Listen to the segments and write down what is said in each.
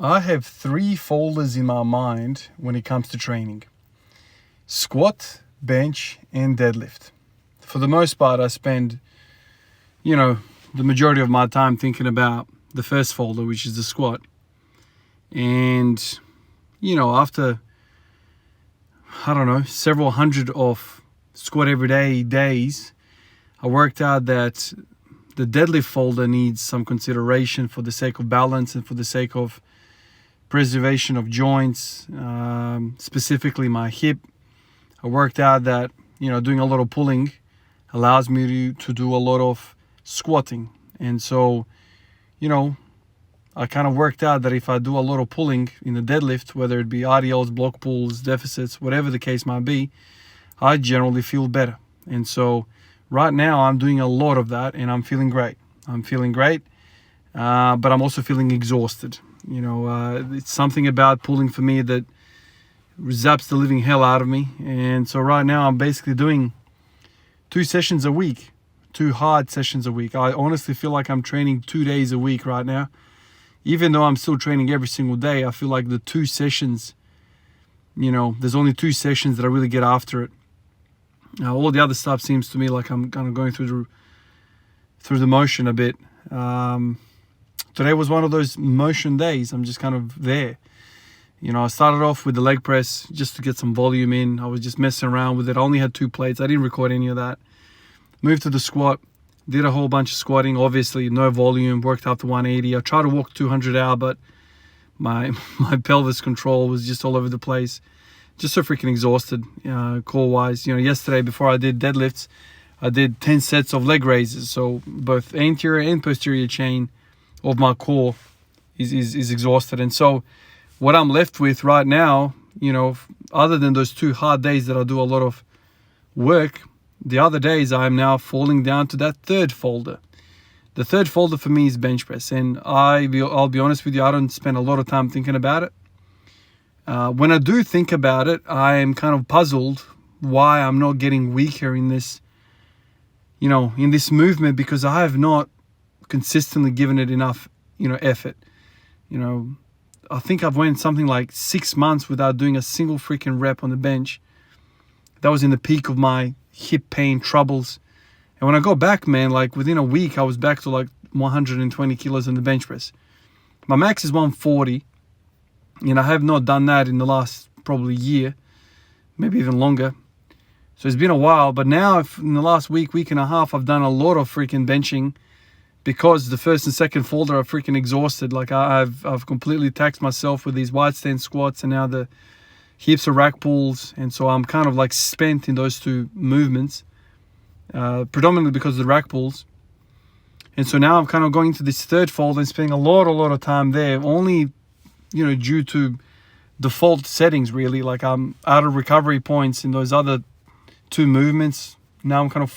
I have 3 folders in my mind when it comes to training. Squat, bench, and deadlift. For the most part, I spend, the majority of my time thinking about the first folder, which is the squat. And, after, several hundred of squat everyday days, I worked out that the deadlift folder needs some consideration for the sake of balance and for the sake of preservation of joints, specifically my hip. I worked out that, doing a lot of pulling allows me to do a lot of squatting. And so, I kind of worked out that if I do a lot of pulling in the deadlift, whether it be RDLs, block pulls, deficits, whatever the case might be, I generally feel better. And so right now I'm doing a lot of that and I'm feeling great. But I'm also feeling exhausted. It's something about pulling for me that zaps the living hell out of me. And so right now I'm basically doing 2 sessions a week, 2 hard sessions a week. I honestly feel like I'm training 2 days a week right now. Even though I'm still training every single day, I feel like the 2 sessions, there's only 2 sessions that I really get after it. All the other stuff seems to me like I'm kind of going through the motion a bit. Today was one of those motion days. I'm just kind of there. I started off with the leg press just to get some volume in. I was just messing around with it. I only had 2 plates. I didn't record any of that. Moved to the squat. Did a whole bunch of squatting. Obviously, no volume. Worked up to 180. I tried to walk 200 out, but my pelvis control was just all over the place. Just so freaking exhausted, core-wise. Yesterday before I did deadlifts, I did 10 sets of leg raises. So both anterior and posterior chain of my core is exhausted. And so what I'm left with right now, other than those 2 hard days that I do a lot of work, the other days I'm now falling down to that 3rd folder. The 3rd folder for me is bench press. And I'll be honest with you, I don't spend a lot of time thinking about it. When I do think about it, I am kind of puzzled why I'm not getting weaker in this, in this movement, because I have not consistently given it enough, effort. I think I've went something like 6 months without doing a single freaking rep on the bench. That was in the peak of my hip pain troubles. And when I go back, man, like within a week, I was back to like 120 kilos on the bench press. My max is 140. I have not done that in the last probably year, maybe even longer. So it's been a while. But now in the last week and a half, I've done a lot of freaking benching because the 1st and 2nd folder are freaking exhausted. Like I've completely taxed myself with these wide stance squats, and now the hips are rack pulls. And so I'm kind of like spent in those 2 movements, predominantly because of the rack pulls. And so now I'm kind of going to this 3rd folder and spending a lot of time there, only due to default settings, really. Like I'm out of recovery points in those other 2 movements. Now I'm kind of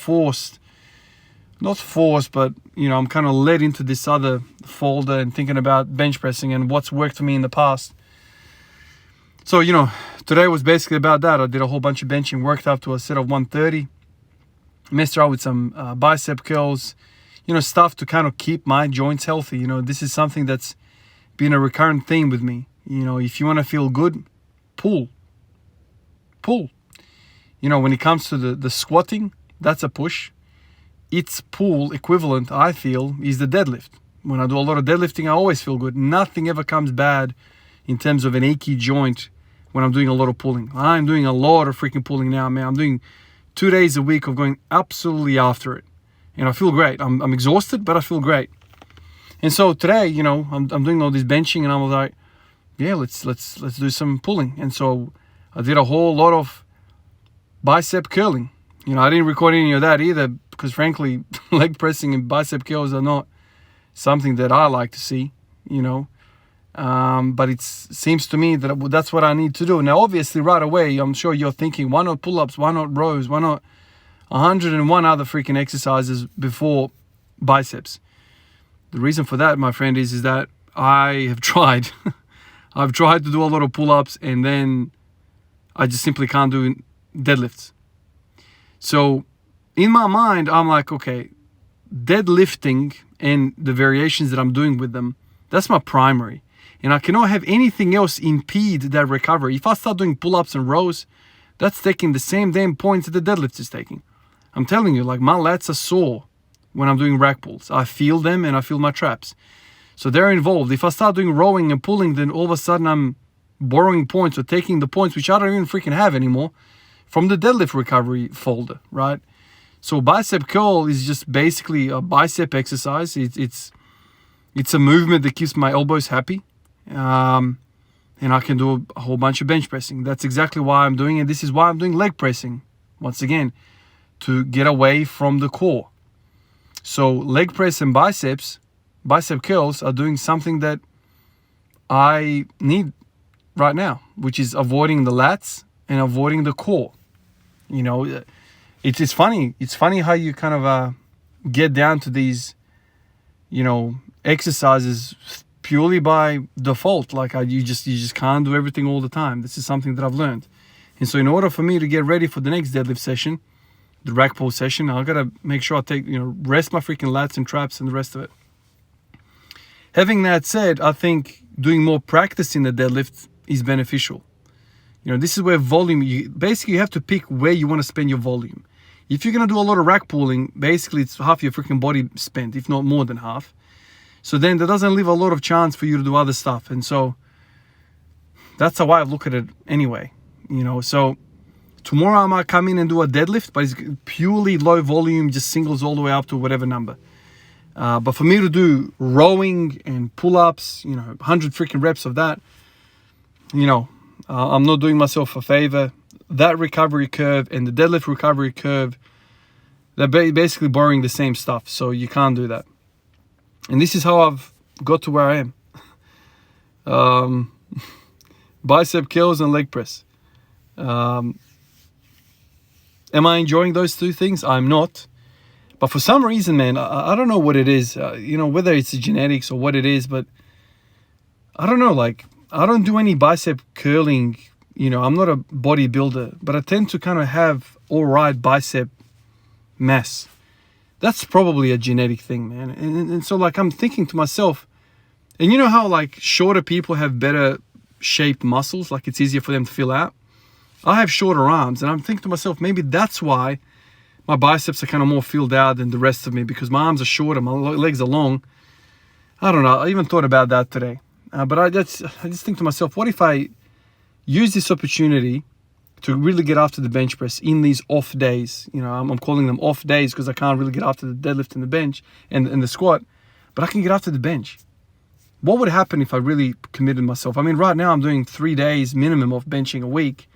not forced, but, I'm kind of led into this other folder and thinking about bench pressing and what's worked for me in the past. So, today was basically about that. I did a whole bunch of benching, worked up to a set of 130, messed around with some bicep curls, stuff to kind of keep my joints healthy. This is something that's been a recurrent theme with me. If you want to feel good, pull. When it comes to the squatting, that's a push. Its pull equivalent, I feel, is the deadlift. When I do a lot of deadlifting, I always feel good. Nothing ever comes bad in terms of an achy joint when I'm doing a lot of pulling. I'm doing a lot of freaking pulling now, man. I'm doing 2 days a week of going absolutely after it. And I feel great. I'm exhausted, but I feel great. And so today, I'm doing all this benching, and I was like, yeah, let's do some pulling. And so I did a whole lot of bicep curling. I didn't record any of that either, because frankly, leg pressing and bicep curls are not something that I like to see, but it seems to me that that's what I need to do. Now, obviously, right away, I'm sure you're thinking, why not pull-ups? Why not rows? Why not 101 other freaking exercises before biceps? The reason for that, my friend, is that I have tried. I've tried to do a lot of pull-ups, and then I just simply can't do deadlifts. So in my mind, I'm like, okay, deadlifting and the variations that I'm doing with them, that's my primary. And I cannot have anything else impede that recovery. If I start doing pull-ups and rows, that's taking the same damn points that the deadlift is taking. I'm telling you, like, my lats are sore when I'm doing rack pulls. I feel them and I feel my traps. So they're involved. If I start doing rowing and pulling, then all of a sudden I'm borrowing points or taking the points, which I don't even freaking have anymore, from the deadlift recovery folder, right? So bicep curl is just basically a bicep exercise. It's a movement that keeps my elbows happy. And I can do a whole bunch of bench pressing. That's exactly why I'm doing it. This is why I'm doing leg pressing, once again, to get away from the core. So leg press and bicep curls are doing something that I need right now, which is avoiding the lats and avoiding the core. You know, it's funny. It's funny how you kind of get down to these, you know, exercises purely by default. Like you just can't do everything all the time. This is something that I've learned. And so in order for me to get ready for the next deadlift session, the rack pull session, I've got to make sure I take, you know, rest my freaking lats and traps and the rest of it. Having that said, I think doing more practice in the deadlift is beneficial. You know, this is where volume, you have to pick where you want to spend your volume. If you're going to do a lot of rack pulling, basically it's half your freaking body spent, if not more than half. So then that doesn't leave a lot of chance for you to do other stuff. And so that's how I look at it anyway. You know, so tomorrow I might come in and do a deadlift, but it's purely low volume, just singles all the way up to whatever number. But for me to do rowing and pull-ups, you know, 100 freaking reps of that, you know, I'm not doing myself a favor. That recovery curve and the deadlift recovery curve, they're basically borrowing the same stuff. So you can't do that. And this is how I've got to where I am. Bicep curls and leg press. Am I enjoying those two things? I'm not. But for some reason, man, I don't know what it is. You know, whether it's genetics or what it is, but I don't know. Like, I don't do any bicep curling. You know, I'm not a bodybuilder, but I tend to kind of have all right bicep mass. That's probably a genetic thing, man. And so, like, I'm thinking to myself, and you know how, like, shorter people have better shaped muscles? Like, it's easier for them to fill out. I have shorter arms, and I'm thinking to myself, maybe that's why my biceps are kind of more filled out than the rest of me, because my arms are shorter, my legs are long. I don't know. I even thought about that today. But I just think to myself, what if I use this opportunity to really get after the bench press in these off days? You know, I'm calling them off days because I can't really get after the deadlift and the bench and the squat, but I can get after the bench. What would happen if I really committed myself? I mean, right now I'm doing 3 days minimum of benching a week.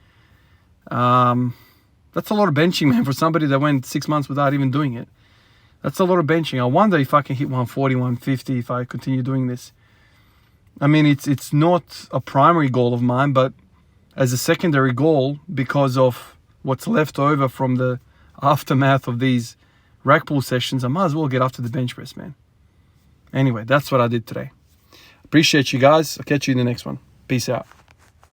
That's a lot of benching, man, for somebody that went 6 months without even doing it. That's a lot of benching. I wonder if I can hit 140, 150 if I continue doing this. I mean, it's not a primary goal of mine, but as a secondary goal, because of what's left over from the aftermath of these rack pull sessions, I might as well get after the bench press, man. Anyway, that's what I did today. Appreciate you guys. I'll catch you in the next one. Peace out.